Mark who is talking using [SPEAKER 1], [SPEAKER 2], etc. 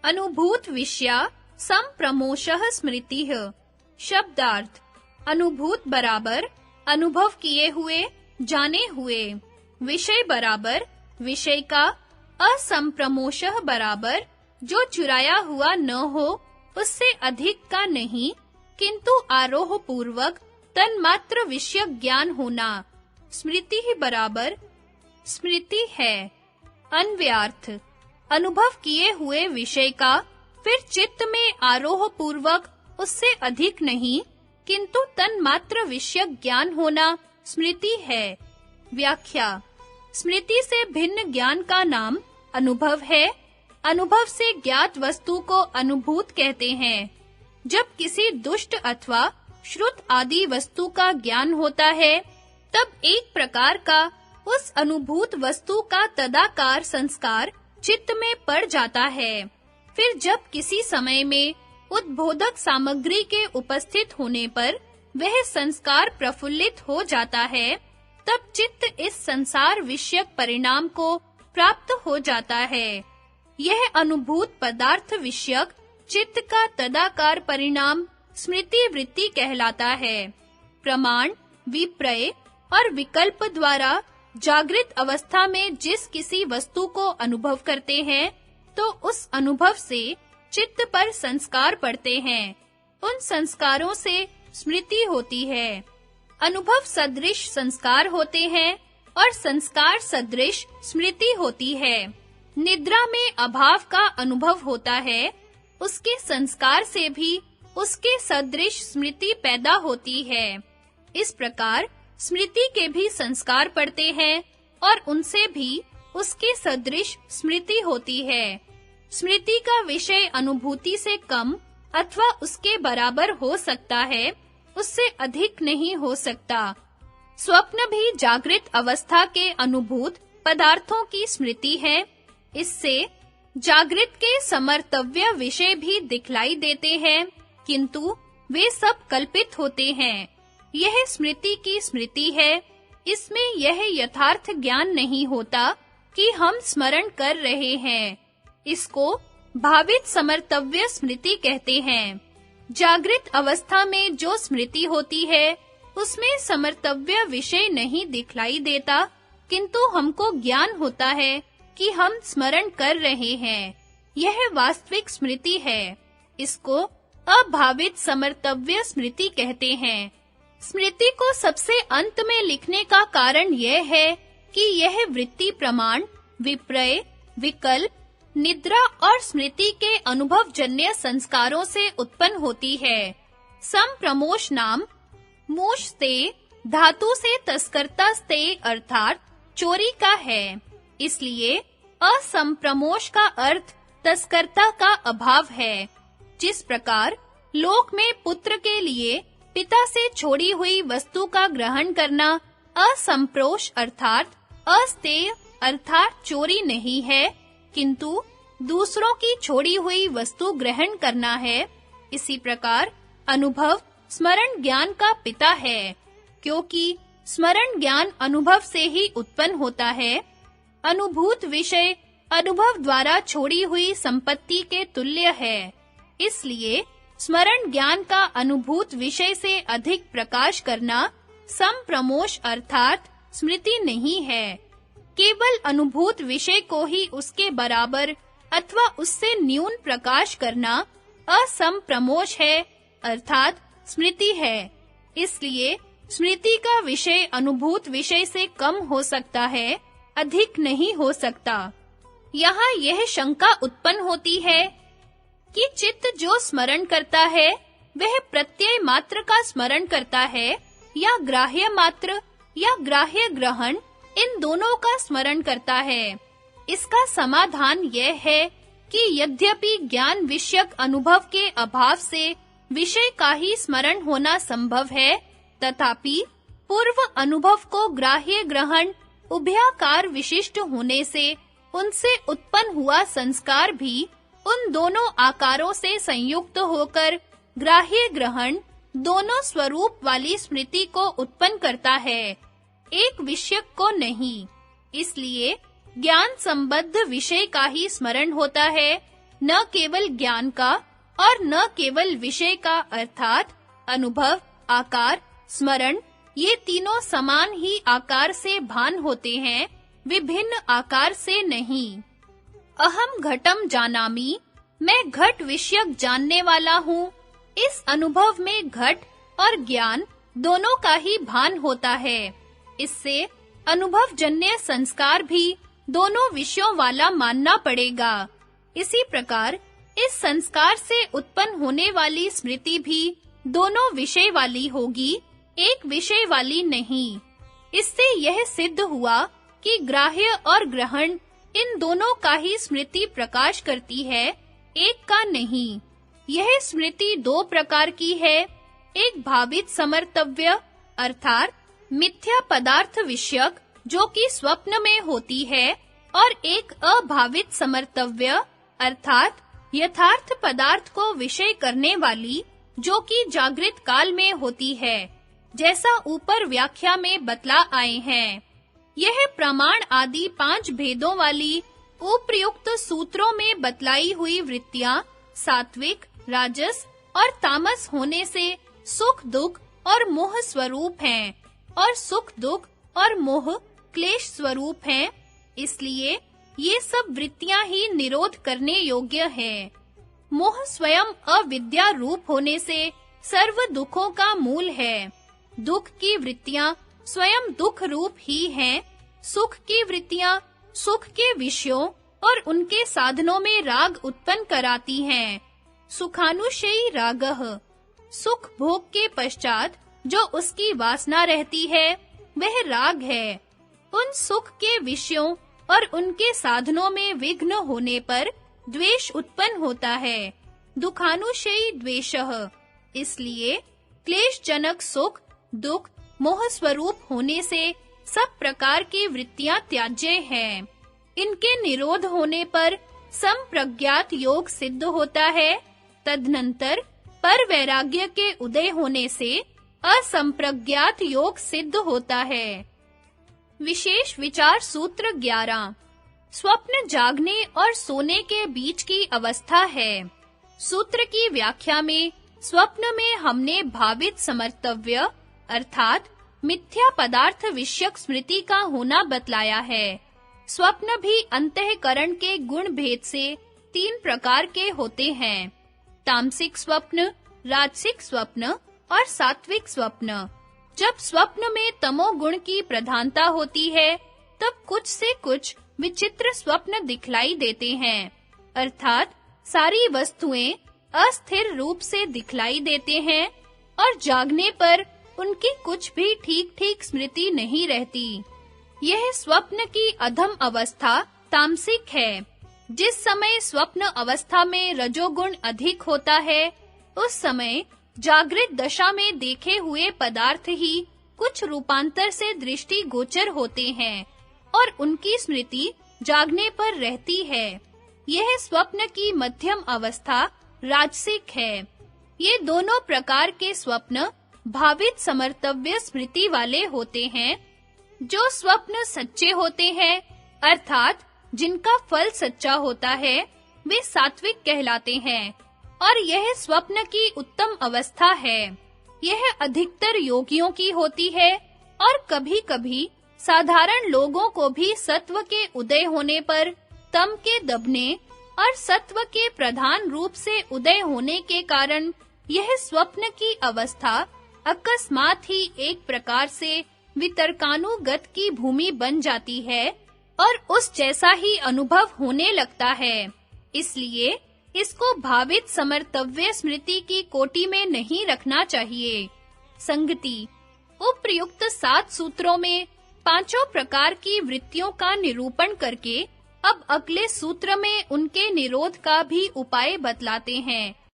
[SPEAKER 1] अनुभूत विषया संप्रमोषः स्मृतिः। शब्दार्थ: अनुभूत बराबर अनुभव किए हुए, जाने हुए। विषय बराबर विषय का। असंप्रमोषः बराबर जो चुराया हुआ न हो, उससे अधिक का नहीं, किंतु आरोह पूर्वक तन्मात्र विषय ज्ञान होना। स्मृति ही बराबर स्मृति है। अन्वयार्थ: अनुभव किए हुए विषय का फिर चित्त में आरोह पूर्वक उससे अधिक नहीं, किंतु तन्मात्र विषय ज्ञान होना स्मृति है। व्याख्या: स्मृति से भिन्न ज्ञान का नाम अनुभव है। अनुभव से ज्ञात वस्तु को अनुभूत कहते हैं। जब किसी दुष्ट अथवा श्रुत आदि वस्तु का ज्ञान होता है, तब एक प्रकार का उस अनुभूत वस्तु का तदाकार संस्कार चित्त में पड़ जाता है। फिर जब किसी समय में उद्बोधक सामग्री के उपस्थित होने पर वह संस्कार प्रफुल्लित हो जाता है, तब चित्त इस संसार विषयक परिणाम को प्राप्त हो जाता है। यह अनुभूत पदार्थ विषयक चित्त का तदाकार परिणाम स्मृति वृत्ति कहलाता है। प्रमाण, विपर्य और विकल्प द्वारा जागृत अवस्था में जिस किसी वस्तु को अनुभव करते हैं, तो उस अनुभव से चित्त पर संस्कार पड़ते हैं। उन संस्कारों से स्मृति होती है। अनुभव सदृश संस्कार होते हैं और संस्कार सदृश स्मृति होती है। निद्रा में अभाव का अनुभव होता है, उसके संस्कार से भी उसके सदृश स्मृति पैदा होती है। इस प्रकार स्मृति के भी संस्कार पड़ते हैं और उनसे भी उसके सदृश स्मृति होती है। स्मृति का विषय अनुभूति से कम अथवा उसके बराबर हो सकता है, उससे अधिक नहीं हो सकता। स्वप्न भी जागृत अवस्था के अनुभूत पदार्थों की स्मृति है। इससे जागृत के समर्तव्य विषय भी दिखलाई देते हैं, किंतु वे सब कल्पित होते हैं। यह स्मृति की स्मृति है। इसमें यह यथार्थ ज्ञान नहीं होता कि हम स्मरण कर रहे हैं। इसको भावित समर्तव्य स्मृति कहते हैं। जागृत अवस्था में जो स्मृति होती है, उसमें समर्तव्य विषय नहीं दिखलाई देता, किंतु हमको ज्ञान होता है कि हम स्मरण कर रहे हैं। यह वास्तविक स्मृति है। इसको अभावित समर्तव्य स्मृति कहते हैं। स्मृति को सबसे अंत में लिखने का कारण यह है कि यह वृत्ति प्रमाण, विपर्य, विकल्प, निद्रा और स्मृति के अनुभवजन्य संस्कारों से उत्पन्न होती है। संप्रमोष नाम मोष से धातु से तस्करता से अर्थात चोरी का है। इसलिए असंप्रमोष का अर्थ तस्करता का अभाव है। जिस प्रकार लोक में पुत्र के लिए पिता से छोड़ी हुई वस्तु का ग्रहण करना असंप्रोष अर्थात अस्तेय अर्थात चोरी नहीं है, किंतु दूसरों की छोड़ी हुई वस्तु ग्रहण करना है, इसी प्रकार अनुभव स्मरण ज्ञान का पिता है, क्योंकि स्मरण ज्ञान अनुभव से ही उत्पन्न होता है। अनुभूत विषय अनुभव द्वारा छोड़ी हुई संपत्ति के तुल्य है। इसलिए स्मरण ज्ञान का अनुभूत विषय से अधिक प्रकाश करना संप्रमोष अर्थात स्मृति नहीं है। केवल अनुभूत विषय को ही उसके बराबर अथवा उससे न्यून प्रकाश करना असंप्रमोष है अर्थात स्मृति है। इसलिए स्मृति का विषय अनुभूत विषय से कम हो सकता है, अधिक नहीं हो सकता। यहाँ यह शंका उत्पन्न होती है कि चित्त जो स्मरण करता है वह प्रत्यय मात्र का स्मरण करता है या ग्राह्य मात्र या ग्राह्य ग्रहण, इन दोनों का स्मरण करता है। इसका समाधान यह है कि यद्यपि ज्ञान विषयक अनुभव के अभाव से विषय का ही स्मरण होना संभव है, तथापि पूर्व अनुभव को ग्राह्य ग्रहण उभयाकार विशिष्ट होने से उनसे उत्पन्न हुआ संस्कार भी उन दोनों आकारों से संयुक्त होकर ग्राह्य ग्रहण दोनों स्वरूप वाली स्मृति को उत्पन्न करता है, एक विषयक को नहीं। इसलिए ज्ञान संबद्ध विषय का ही स्मरण होता है न केवल ज्ञान का और न केवल विषय का अर्थात अनुभव, आकार, स्मरण, ये तीनों समान ही आकार से भान होते हैं, विभिन्न आकार से नहीं। अहम घटम जानामि, मैं घट विषयक जानने वाला हूँ। इस अनुभव में घट और ज्ञान दोनों का ही भान होता है। इससे अनुभवजन्य संस्कार भी दोनों विषयों वाला मानना पड़ेगा। इसी प्रकार इस संस्कार से उत्पन्न होने वाली स्मृति भी दोनों विषय वाली होगी, एक विषय वाली नहीं। इससे यह सिद्ध हुआ कि ग्राह्य और ग्रहण इन दोनों का ही स्मृति प्रकाश करती है, एक का नहीं। यह स्मृति दो प्रकार की है, एक भावित समर्तव्य अर्थात मिथ्या पदार्थ विषयक जो कि स्वप्न में होती है, और एक अभावित समर्तव्य अर्थात यथार्थ पदार्थ को विषय करने वाली जो कि जागृत काल में होती है, जैसा ऊपर व्याख्या में बतला आए हैं। यह प्रमाण आदि 5 भेदों वाली उपर्युक्त सूत्रों में बतलाई हुई वृत्तियां सात्विक, राजस और तामस होने से सुख दुख और मोह स्वरूप हैं, और सुख दुख और मोह क्लेश स्वरूप हैं। इसलिए ये सब वृत्तियां ही निरोध करने योग्य हैं। मोह स्वयं अविद्या रूप होने से सर्व दुखों का मूल है। दुख की वृत्तियां स्वयं दुख रूप ही हैं। सुख की वृत्तियां सुख के विषयों और उनके साधनों में राग उत्पन्न कराती हैं। सुखानुशयी रागः, सुख भोग के पश्चात जो उसकी वासना रहती है, वह राग है। उन सुख के विषयों और उनके साधनों में विघ्न होने पर द्वेष उत्पन्न होता है, दुखानुशयी द्वेषः। इसलिए क्लेशजनक सुख, दुख, मोह स्वरूप होने से सब प्रकार की वृत्तियां त्याज्य हैं। इनके निरोध होने पर संप्रज्ञात योग सिद्ध होता है। तदनंतर पर वैराग्य के उदय होने से असंप्रज्ञात योग सिद्ध होता है। विशेष विचार सूत्र 11। स्वप्न जागने और सोने के बीच की अवस्था है। सूत्र की व्याख्या में स्वप्न में हमने भावित समर्तव्य अर्थात मिथ्या पदार्थ विषयक स्मृति का होना बतलाया है। स्वप्न भी अंतःकरण के गुण भेद से 3 प्रकार के होते हैं, तामसिक स्वप्न, राजसिक स्वप्न और सात्विक स्वप्न। जब स्वप्न में तमोगुण की प्रधानता होती है, तब कुछ से कुछ विचित्र स्वप्न दिखलाई देते हैं, अर्थात सारी वस्तुएं अस्थिर रूप से दिखलाई देते हैं और जागने पर उनकी कुछ भी ठीक-ठीक स्मृति नहीं रहती। यह स्वप्न की अधम अवस्था तामसिक है। जिस समय स्वप्न अवस्था में रजोगुण अधिक होता है, उस समय जागृत दशा में देखे हुए पदार्थ ही कुछ रूपांतर से दृष्टि गोचर होते हैं और उनकी स्मृति जागने पर रहती है। यह स्वप्न की मध्यम अवस्था राजसिक है। ये दोनों प्रकार के स्वप्न भावित समर्तव्य स्मृति वाले होते हैं। जो स्वप्न सच्चे होते हैं, अर्थात जिनका फल सच्चा होता है, वे सात्विक कहलाते हैं और यह स्वप्न की उत्तम अवस्था है। यह अधिकतर योगियों की होती है और कभी-कभी साधारण लोगों को भी सत्व के उदय होने पर तम के दबने और सत्व के प्रधान रूप से उदय होने के कारण यह स्वप्न की अवस्था अकस्मात ही एक प्रकार से वितर्कानुगत की भूमि बन जाती है और उस जैसा ही अनुभव होने लगता है। इसलिए इसको भावित समर्तव्य स्मृति की कोटि में नहीं रखना चाहिए। संगति उपर्युक्त 7 सूत्रों में पांचों प्रकार की वृत्तियों का निरूपण करके अब अगले सूत्र में उनके निरोध का भी उपाय बतलाते हैं।